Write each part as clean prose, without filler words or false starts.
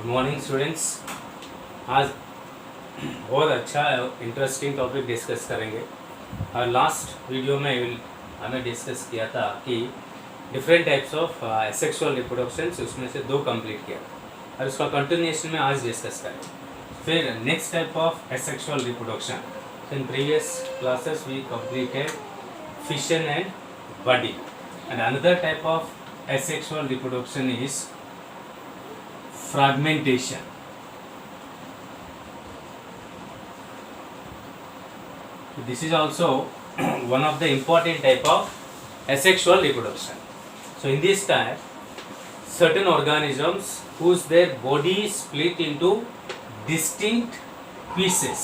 Good morning students. आज बहुत अच्छा इंटरेस्टिंग टॉपिक डिस्कस करेंगे। और लास्ट वीडियो में हमें डिस्कस किया था कि different types of sexual reproductions, उसमें से 2 कंप्लीट किया और उसका कंटिन्यूएशन में आज डिस्कस करेंगे। फिर next type of asexual reproduction, in previous classes we completed fission and budding, and another type of asexual reproduction is fragmentation. This is also one of the important type of asexual reproduction. So in this type, certain organisms whose their body is split into distinct pieces,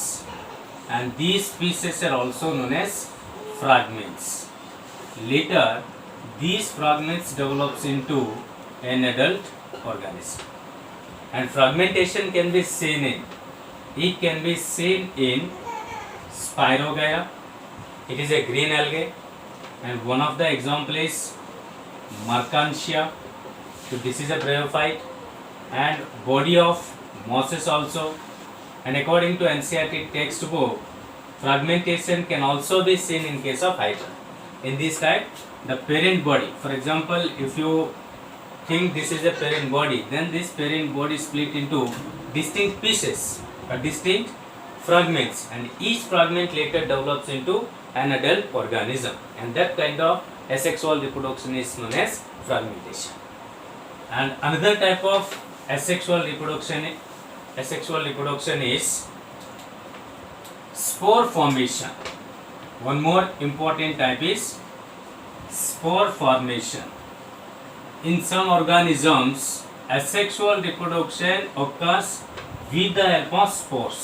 and these pieces are also known as fragments. Later, these fragments develops into an adult organism. And fragmentation can be seen in Spirogyra. It is a green algae, and one of the example is Mercantia. So this is a bryophyte, and body of mosses also. And according to NCERT textbook, fragmentation can also be seen in case of hydra. In this type, the parent body, for example, if you think this is a parent body, then this parent body split into distinct pieces or distinct fragments, and each fragment later develops into an adult organism, and that kind of asexual reproduction is known as fragmentation. And another type of asexual reproduction is spore formation. One more important type is spore formation. In some organisms, asexual reproduction occurs with the help of spores.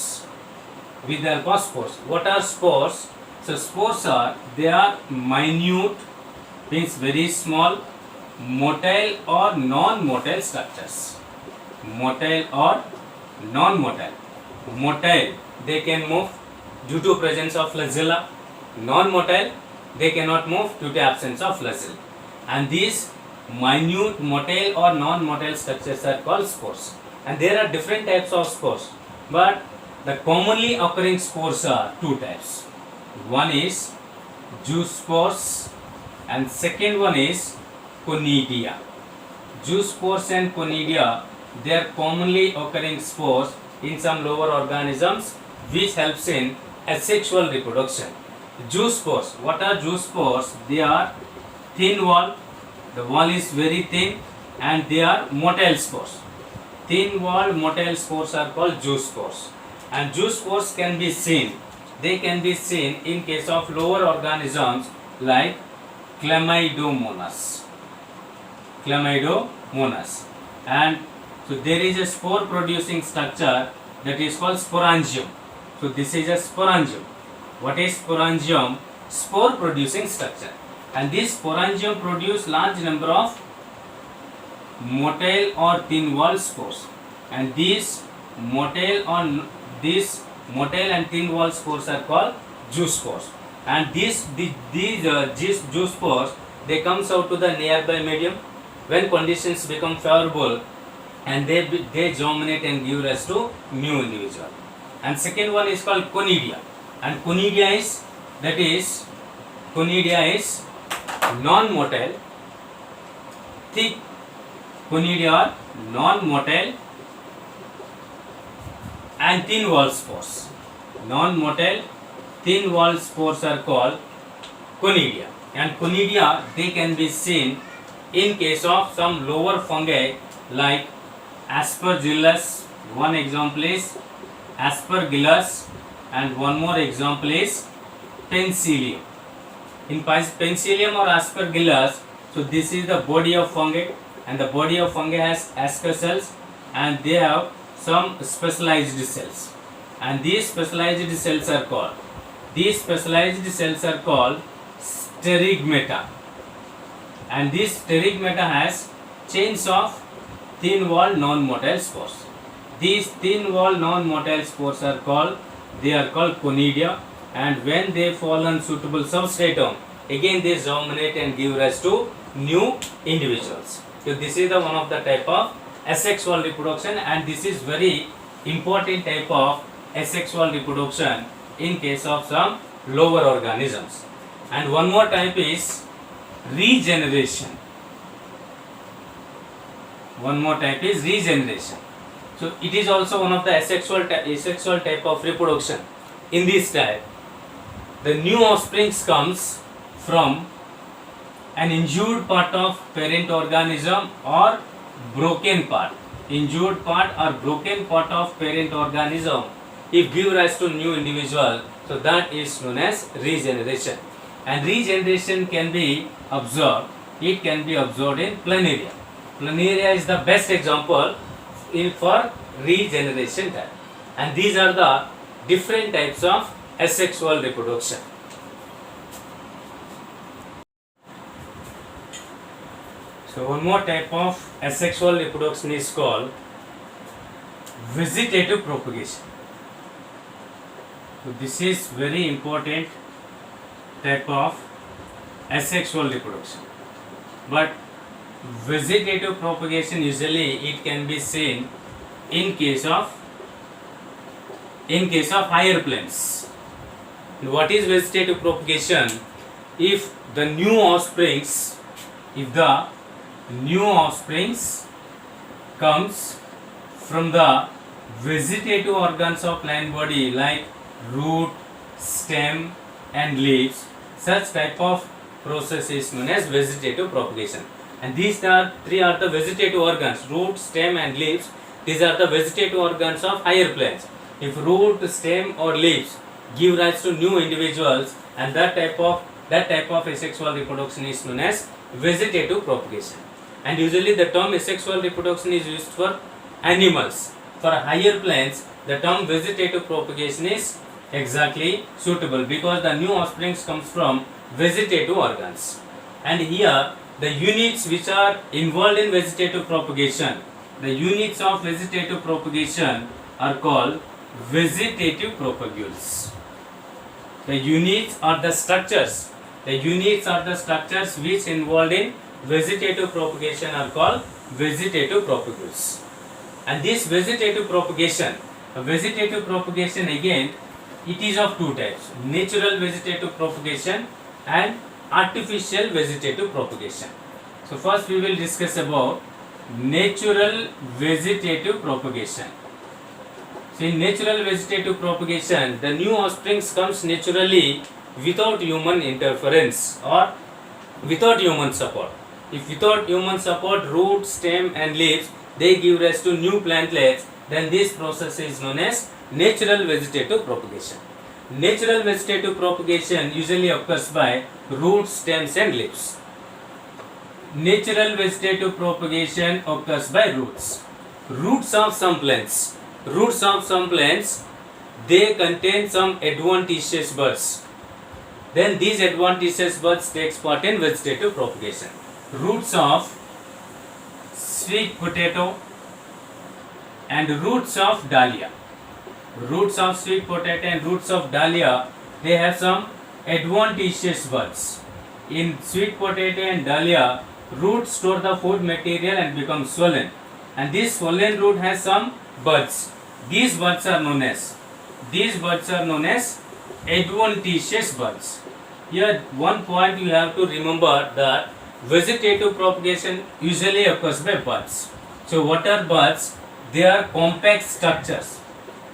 What are spores? So spores are minute, means very small, motile or non-motile structures. Motile or non-motile. Motile, they can move due to presence of flagella. Non-motile, they cannot move due to absence of flagella. And these minute motile or non-motile structures are called spores. And there are different types of spores, but the commonly occurring spores are 2 types. One is zoospores, and second one is conidia. Zoospores and conidia, they are commonly occurring spores in some lower organisms, which helps in asexual reproduction. Zoospores, what are zoospores? They are thin wall, the wall is very thin, and they are motile spores. Thin wall motile spores are called zoospores, and zoospores can be seen in case of lower organisms like Chlamydomonas. And so there is a spore producing structure that is called sporangium. So this is a sporangium. What is sporangium? Spore producing structure. And this sporangium produce large number of motile or thin wall spores. And these motile and thin wall spores are called zoospores. And these zoospores, they comes out to the nearby medium when conditions become favorable, and they germinate and give rise to new individual. And second one is called conidia, and conidia is non-motile, thick conidia are non-motile and thin wall spores. Non-motile thin wall spores are called conidia, and conidia, they can be seen in case of some lower fungi like Aspergillus. One example is Aspergillus, and one more example is Penicillium. In Penicillium or Aspergillus, so this is the body of fungi, and the body of fungi has Asper cells, and they have some specialized cells, and these specialized cells are called sterigmata, and this sterigmata has chains of thin wall non-motile spores. These thin wall non-motile spores are called conidia, and when they fall on suitable substratum, again they germinate and give rise to new individuals. So this is the one of the type of asexual reproduction, and this is very important type of asexual reproduction in case of some lower organisms. And one more type is regeneration. One more type is regeneration. So it is also one of the asexual type of reproduction. In this type, the new offspring comes from an injured part of parent organism or broken part. Injured part or broken part of parent organism, if give rise to new individual, so that is known as regeneration. And regeneration can be observed. It can be observed in planaria. Planaria is the best example for regeneration type. And these are the different types of asexual reproduction. So one more type of asexual reproduction is called vegetative propagation. So this is very important type of asexual reproduction. But vegetative propagation usually it can be seen in case of higher planes. And what is vegetative propagation? If the new offsprings comes from the vegetative organs of plant body like root, stem and leaves, such type of process is known as vegetative propagation. And these three are the vegetative organs: root, stem and leaves. These are the vegetative organs of higher plants. If root, stem or leaves give rise to new individuals, and that type of asexual reproduction is known as vegetative propagation. And usually the term asexual reproduction is used for animals. For higher plants, the term vegetative propagation is exactly suitable because the new offspring comes from vegetative organs. And here the units which are involved in vegetative propagation, the units of vegetative propagation are called vegetative propagules. The units are the structures. The units are the structures which involved in vegetative propagation are called vegetative propagules. And this vegetative propagation again, it is of two types: natural vegetative propagation and artificial vegetative propagation. So first we will discuss about natural vegetative propagation. So in natural vegetative propagation, the new offspring comes naturally without human interference or without human support. If without human support, root, stem and leaves, they give rise to new plantlets, then this process is known as natural vegetative propagation. Natural vegetative propagation usually occurs by roots, stems and leaves. Natural vegetative propagation occurs by roots. Roots of some plants, they contain some adventitious buds. Then these adventitious buds takes part in vegetative propagation. Roots of sweet potato and roots of dahlia. Roots of sweet potato and roots of dahlia, they have some adventitious buds. In sweet potato and dahlia, roots store the food material and become swollen. And this swollen root has some buds. These buds are known as adventitious buds. Here one point you have to remember that vegetative propagation usually occurs by buds. So what are buds? They are compact structures.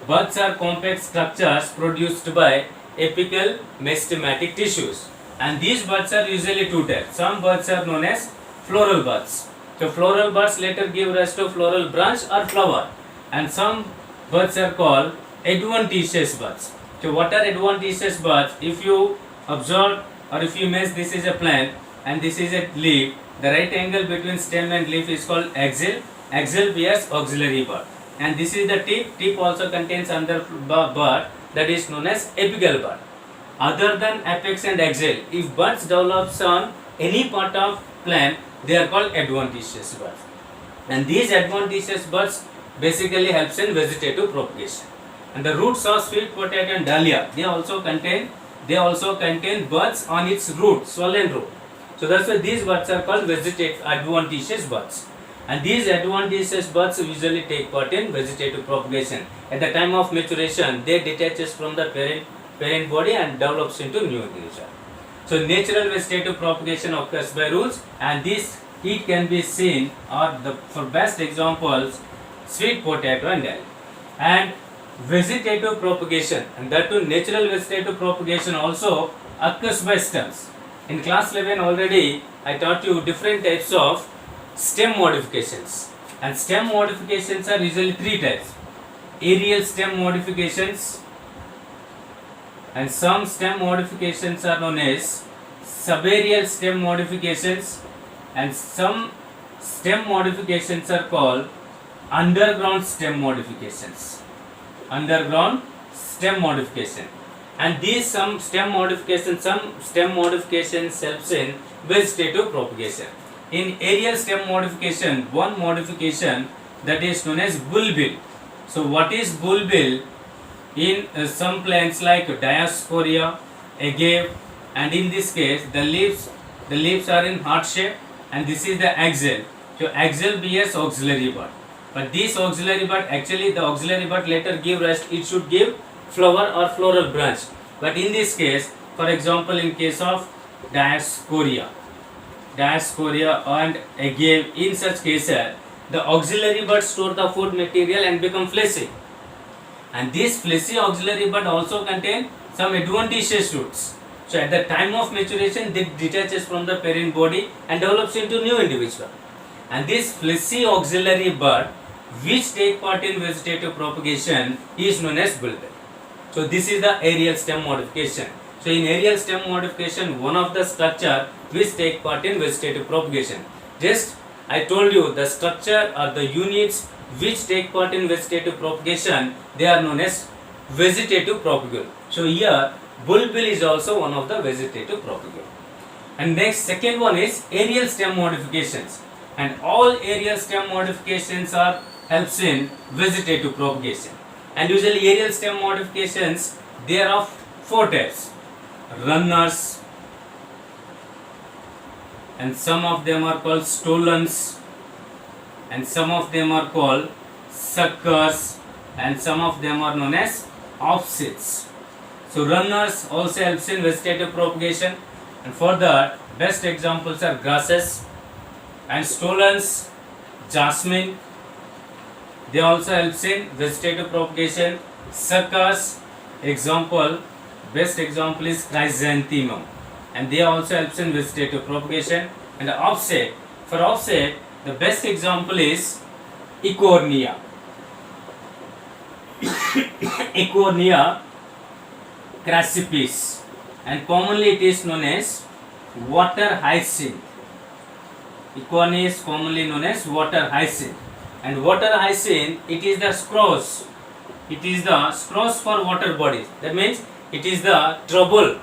Buds are compact structures produced by apical meristematic tissues. And these buds are usually two types. Some buds are known as floral buds. So floral buds later give rise to floral branch or flower. And some buds are called adventitious buds. So what are adventitious buds? If you observe or if you imagine this is a plant and this is a leaf, the right angle between stem and leaf is called axil. Axil bears auxiliary bud. And this is the tip. Tip also contains another bud that is known as apical bud. Other than apex and axil, if buds develops on any part of plant, they are called adventitious buds. And these adventitious buds basically helps in vegetative propagation. And the roots of sweet potato and dahlia, they also contain buds on its root, swollen root. So that's why these buds are called adventitious buds. And these adventitious buds usually take part in vegetative propagation. At the time of maturation, they detaches from the parent body and develops into new individual. So natural vegetative propagation occurs by roots, and this it can be seen or the for best examples sweet potato and dal. And vegetative propagation, and that too natural vegetative propagation also occurs by stems. In class 11 already I taught you different types of stem modifications, and stem modifications are usually three types: aerial stem modifications, and some stem modifications are known as subaerial stem modifications, and some stem modifications are called underground stem modifications. Underground stem modification. And these some stem modifications helps in vegetative propagation. In aerial stem modification, one modification that is known as bulbil. So what is bulbil? In some plants like Dioscorea, agave, and in this case the leaves are in heart shape, and this is the axil. So axil bears auxiliary bud. But this auxiliary bud, actually the auxiliary bud later give rise, it should give flower or floral branch. But in this case, for example, in case of Dioscorea and agave, in such cases, the auxiliary bud store the food material and become fleshy. And this fleshy auxiliary bud also contain some adventitious roots. So at the time of maturation, it detaches from the parent body and develops into new individual. And this fleshy auxiliary bud, which take part in vegetative propagation, is known as bulbil. So this is the aerial stem modification. So in aerial stem modification, one of the structure which take part in vegetative propagation. Just I told you the structure or the units which take part in vegetative propagation, they are known as vegetative propagule. So here bulbil is also one of the vegetative propagule. And next, second one is aerial stem modifications. And all aerial stem modifications are helps in vegetative propagation. And usually aerial stem modifications, they are of four types: runners, and some of them are called stolons, and some of them are called suckers, and some of them are known as offsets. So runners also helps in vegetative propagation, and for that best examples are grasses, and stolons, jasmine, they also helps in vegetative propagation. Suckers, best example is chrysanthemum, and they also helps in vegetative propagation. And offset, for offset the best example is Eichhornia. Eichhornia crassipes, and commonly it is known as water hyacinth. Eichhornia is commonly known as water hyacinth. And water hyacinth, it is the scrous. It is the scrous for water bodies. That means it is the trouble,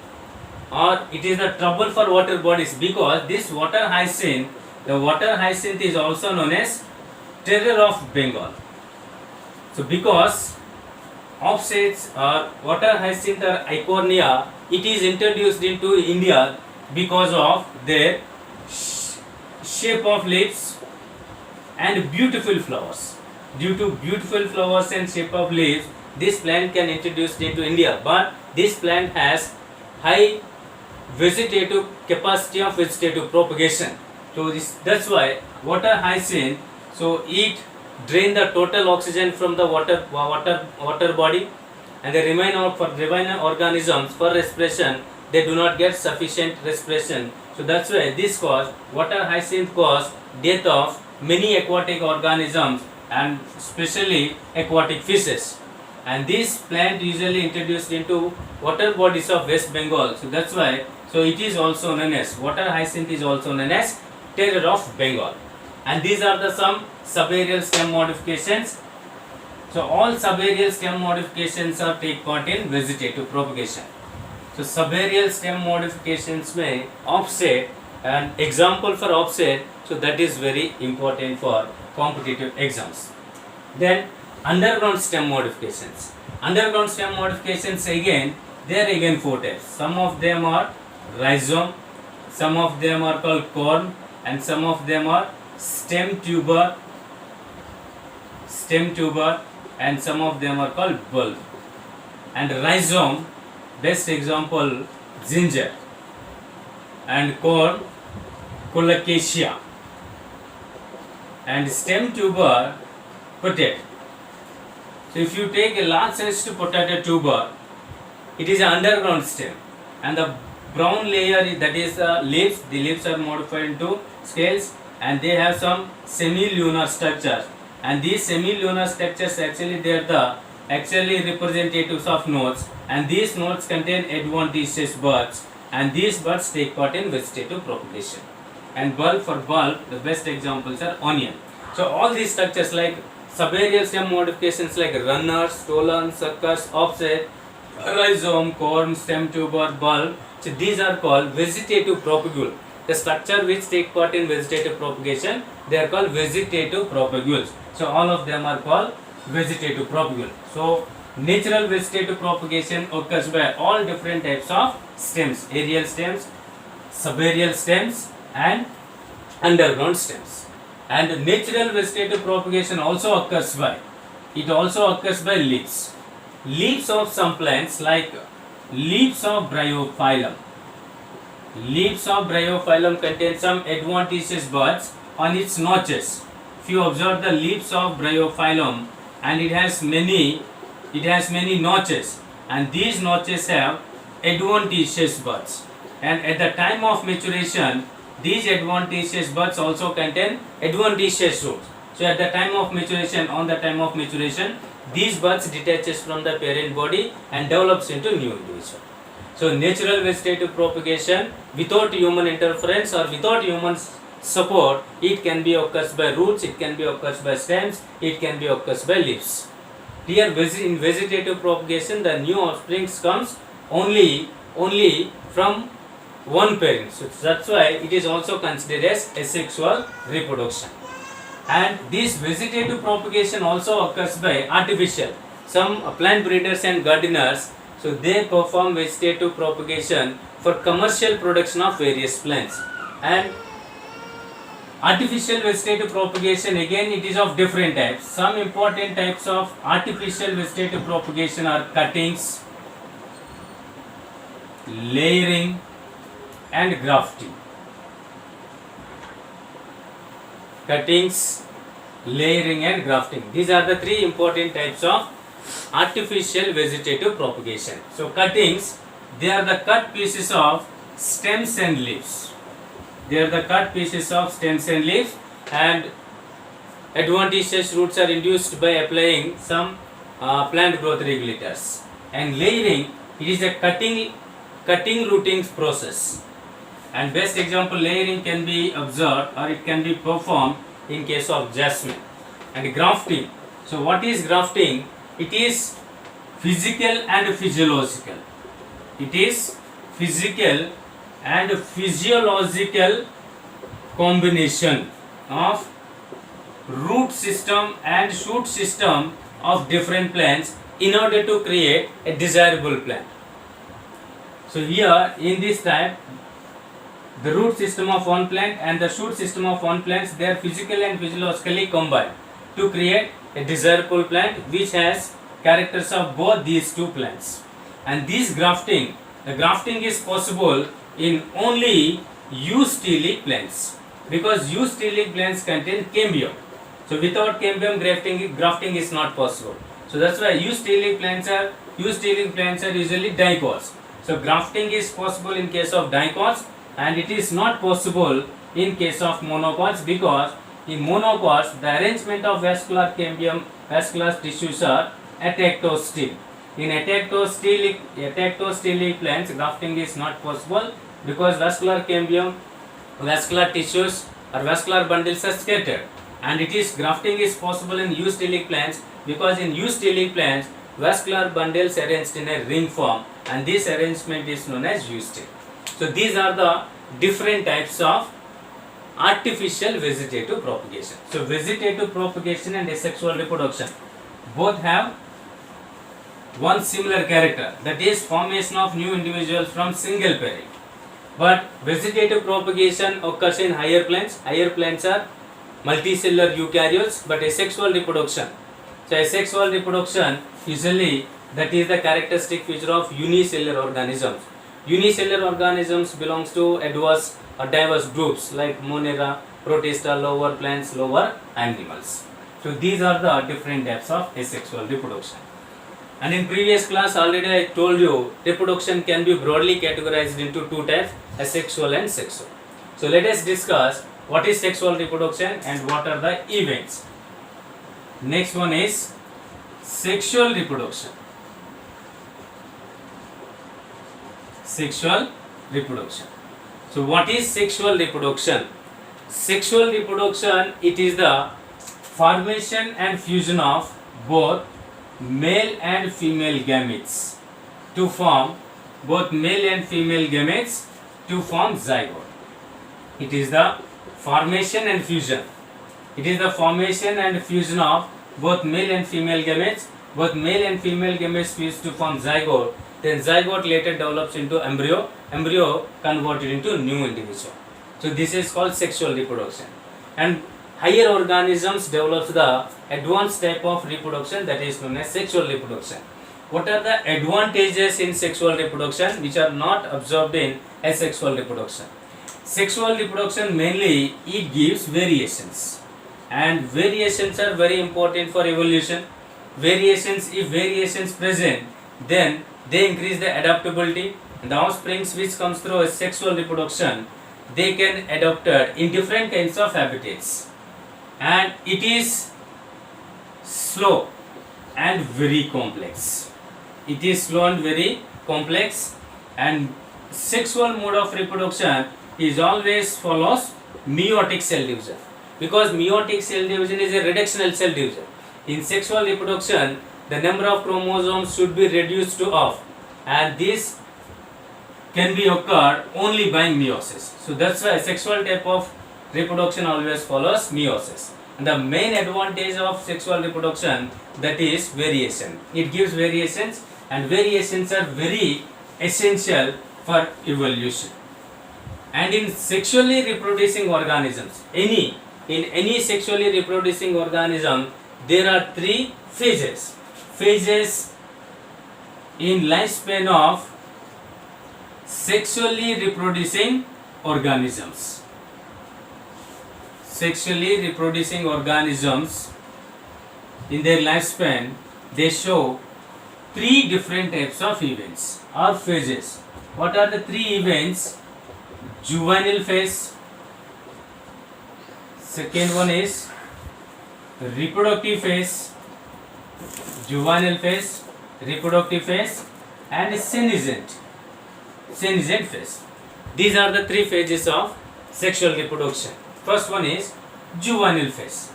or it is the trouble for water bodies, because this water hyacinth, the water hyacinth is also known as terror of Bengal. So because offsets or water hyacinth or Eichhornia, it is introduced into India because of their shape of leaves and beautiful flowers. Due to beautiful flowers and shape of leaves, this plant can introduced into India. But this plant has high vegetative capacity of vegetative propagation. So that's why water hyacinth. So it drain the total oxygen from the water body, and they remain organisms for respiration. They do not get sufficient respiration. So that's why this cause water hyacinth cause death of many aquatic organisms, and especially aquatic fishes. And this plant usually introduced into water bodies of West Bengal. So that's why, so it is also known as water hyacinth is also known as terror of Bengal. And these are the some subaerial stem modifications. So all subaerial stem modifications are take part in vegetative propagation. So subaerial stem modifications may offset, an example for offset, so that is very important for competitive exams. Then underground stem modifications. Underground stem modifications again, there again four types. Some of them are rhizome, some of them are called corm, and some of them are stem tuber, and some of them are called bulb. And rhizome, best example, ginger, and corn, colocasia, and stem tuber, potato. So if you take a large sized potato tuber, it is an underground stem, and the brown layer, that is the leaves. The leaves are modified into scales, and they have some semi-lunar structures. And these semi-lunar structures actually they are the actually representatives of nodes, and these nodes contain adventitious buds, and these buds take part in vegetative propagation. And bulb, for bulb, the best examples are onion. So all these structures like subaerial stem modifications like runners, stolons, suckers, offset, rhizome, corn, stem tuber, bulb. So these are called vegetative propagule. The structure which take part in vegetative propagation, they are called vegetative propagules. So all of them are called vegetative propagule. So natural vegetative propagation occurs by all different types of stems: aerial stems, subaerial stems, and underground stems. And natural vegetative propagation also occurs by leaves. Leaves of some plants like leaves of bryophyllum. Leaves of bryophyllum contain some adventitious buds on its notches. If you observe the leaves of bryophyllum, and it has many notches, and these notches have adventitious buds. And at the time of maturation, these adventitious buds also contain adventitious roots. So at the time of maturation, these buds detaches from the parent body and develops into new individual. So natural vegetative propagation without human interference or without human support, it can be occurs by roots, it can be occurs by stems, it can be occurs by leaves. Here in vegetative propagation, the new offspring comes only from one parent. So that's why it is also considered as asexual reproduction. And this vegetative propagation also occurs by artificial. Some plant breeders and gardeners, so they perform vegetative propagation for commercial production of various plants. And artificial vegetative propagation, again it is of different types. Some important types of artificial vegetative propagation are cuttings, layering, and grafting. Cuttings, layering, and grafting. These are the three important types of artificial vegetative propagation. So cuttings, they are the cut pieces of stems and leaves. And adventitious roots are induced by applying some plant growth regulators. And layering, it is a cutting rooting process. And best example, layering can be observed or it can be performed in case of jasmine. And grafting, so what is grafting? It is physical and physiological. Combination of root system and shoot system of different plants in order to create a desirable plant. So here in this type, the root system of one plant and the shoot system of one plant, they are physically and physiologically combined to create a desirable plant which has characters of both these two plants. And this grafting, the grafting is possible in only eustelic plants, because eustelic plants contain cambium. So without cambium, grafting is not possible. So that's why eustelic plants are usually dicots. So grafting is possible in case of dicots, and it is not possible in case of monocots, because in monocots the arrangement of vascular tissues are atectostele. In atectostelic plants, grafting is not possible because vascular tissues or vascular bundles are scattered. And grafting is possible in eustelic plants, because in eustelic plants vascular bundles arranged in a ring form, and this arrangement is known as eustele. So these are the different types of artificial vegetative propagation. So vegetative propagation and asexual reproduction both have one similar character, that is formation of new individuals from single parent. But vegetative propagation occurs in higher plants. Higher plants are multicellular eukaryotes, but asexual reproduction. So asexual reproduction usually that is the characteristic feature of unicellular organisms. Unicellular organisms belongs to adverse or diverse groups like Monera, Protista, lower plants, lower animals. So these are the different types of asexual reproduction. And in previous class already I told you reproduction can be broadly categorized into two types, asexual and sexual. So let us discuss what is sexual reproduction and what are the events. Next one is sexual reproduction. Sexual reproduction. So what is sexual reproduction? Sexual reproduction, it is the formation and fusion of both male and female gametes to form zygote. It is the formation and fusion. It is the formation and fusion of both male and female gametes. Both male and female gametes fuse to form zygote. Then zygote later develops into embryo. Embryo converted into new individual. So this is called sexual reproduction. And higher organisms develops the advanced type of reproduction, that is known as sexual reproduction. What are the advantages in sexual reproduction which are not observed in asexual reproduction? Sexual reproduction mainly it gives variations, and variations are very important for evolution. If variations present, then they increase the adaptability, and the offsprings which comes through a sexual reproduction, they can adapted in different kinds of habitats, and it is slow and very complex. It is slow and very complex, and sexual mode of reproduction is always follows meiotic cell division, because meiotic cell division is a reductional cell division. In sexual reproduction, the number of chromosomes should be reduced to half, and this can be occurred only by meiosis. So that's why sexual type of reproduction always follows meiosis. And the main advantage of sexual reproduction, that is variation. It gives variations, and variations are very essential for evolution. And in sexually reproducing organisms, in any sexually reproducing organism, there are three phases. Phases in lifespan of sexually reproducing organisms. Sexually reproducing organisms, in their lifespan, they show three different types of events or phases. What are the three events? Juvenile phase. Second one is reproductive phase. Juvenile phase, reproductive phase, and senescent phase. These are the three phases of sexual reproduction. First one is juvenile phase,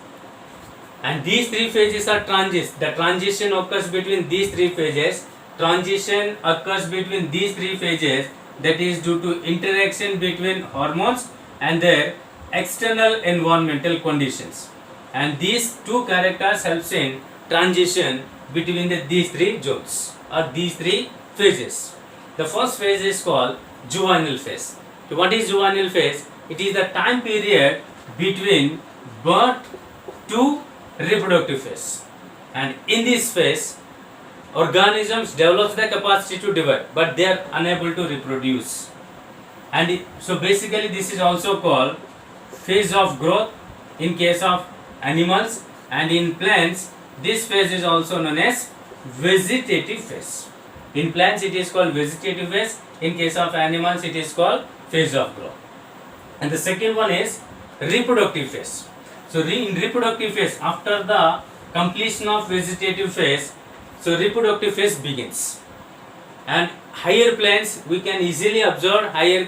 and these three phases are transients. The transition occurs between these three phases. That is due to interaction between hormones and their external environmental conditions. And these two characters helps in transition between these three zones or these three phases. The first phase is called juvenile phase. So what is juvenile phase? It is the time period between birth to reproductive phase. And in this phase, organisms develop the capacity to divide, but they are unable to reproduce. And so basically this is also called phase of growth in case of animals, and in plants this phase is also known as vegetative phase. In plants it is called vegetative phase. In case of animals it is called phase of growth. And the second one is reproductive phase. So in reproductive phase, after the completion of vegetative phase, so reproductive phase begins. And higher plants, we can easily observe higher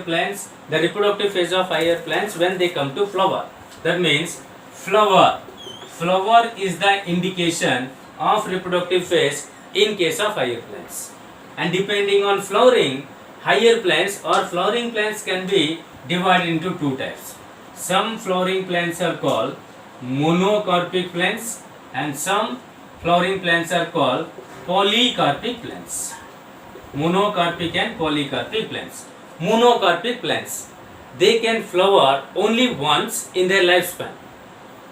plants, the reproductive phase of higher plants when they come to flower. That means flower is the indication of reproductive phase in case of higher plants. And depending on flowering, higher plants or flowering plants can be divided into two types. Some flowering plants are called monocarpic plants, and some flowering plants are called polycarpic plants. Monocarpic and polycarpic plants. Monocarpic plants, they can flower only once in their lifespan.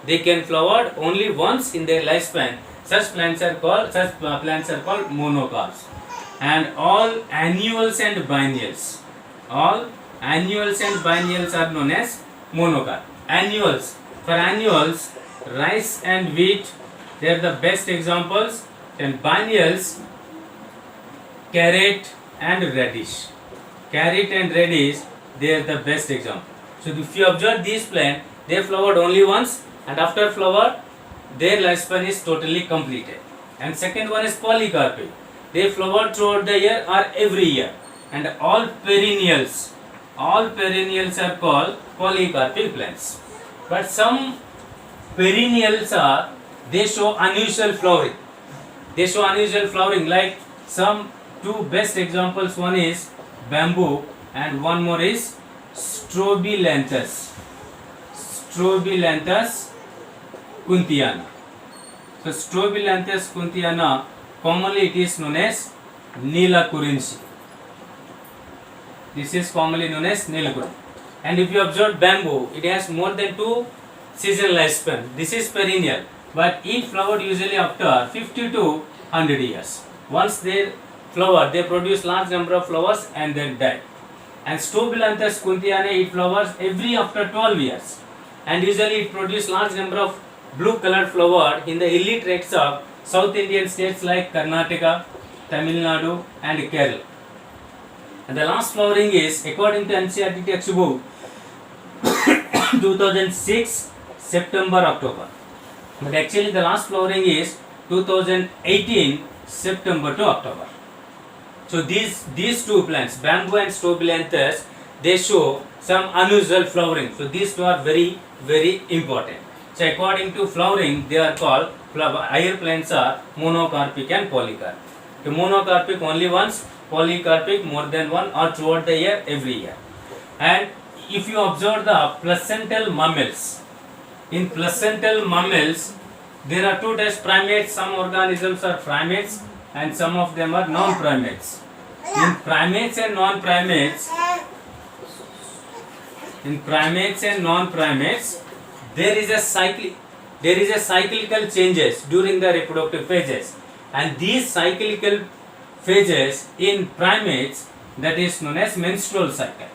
they can flower only once in their lifespan. Such plants are called monocots. And all annuals and biennials are known as monocot. Annuals, for annuals, rice and wheat, they are the best examples. Then biennials, carrot and radish. Carrot and radish, they are the best example. So if you observe these plants, they flowered only once, and after flower, their lifespan is totally completed. And second one is polycarpic. They flower throughout the year or every year. And all perennials are called polycarpic plants. But some perennials they show unusual flowering. Like some two best examples. One is bamboo and one more is Strobilanthes kunthiana. So Strobilanthes kunthiana, commonly it is known as Neela Kurinchi. This is commonly known as Neela Kurinchi. And if you observe bamboo, it has more than 2 season lifespan. This is perennial, but it flowered usually after 50 to 100 years. Once they flower, they produce large number of flowers and then die. And Strobilanthes kunthiana, it flowers every after 12 years. And usually it produces large number of blue colored flower in the hilly tracts of South Indian states like Karnataka, Tamil Nadu and Kerala. And the last flowering is, according to NCERT textbook, 2006 September October. But actually the last flowering is 2018 September to October. So these two plants, bamboo and Strobilanthes, they show some unusual flowering. So these two are very, very important. So according to flowering, they are called, higher plants are monocarpic and polycarpic. The monocarpic only once, polycarpic more than one or throughout the year, every year. And if you observe the placental mammals, in placental mammals, there are two types, primates. Some organisms are primates and some of them are non-primates. In primates and non-primates, there is a cyclical changes during the reproductive phases, and these cyclical phases in primates, that is known as menstrual cycle.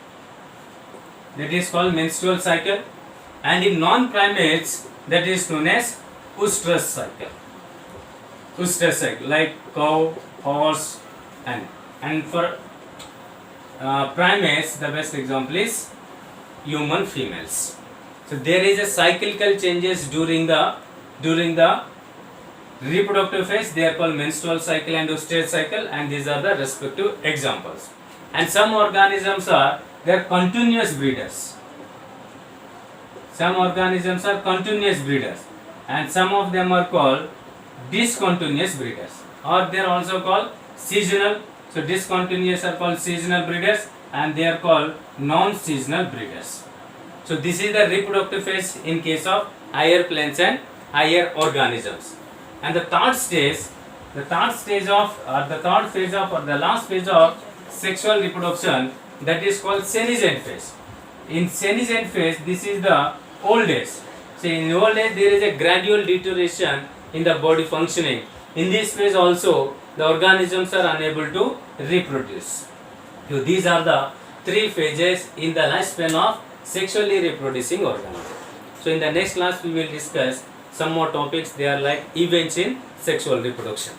That is called menstrual cycle. And in non-primates, that is known as oestrus cycle. Oestrus cycle, like cow, horse, and for primates, the best example is human females. So there is a cyclical changes during the reproductive phase. They are called menstrual cycle and oestrus cycle, and these are the respective examples. And some organisms are continuous breeders. Some organisms are continuous breeders, and some of them are called discontinuous breeders, or they are also called seasonal. So discontinuous are called seasonal breeders, and they are called non-seasonal breeders. So this is the reproductive phase in case of higher plants and higher organisms. And the third phase of sexual reproduction, that is called senescent phase. In senescent phase, this is the old age. So in old age, there is a gradual deterioration in the body functioning. In this phase also, the organisms are unable to reproduce. So these are the 3 phases in the lifespan of sexually reproducing organisms. So in the next class, we will discuss some more topics. They are like events in sexual reproduction.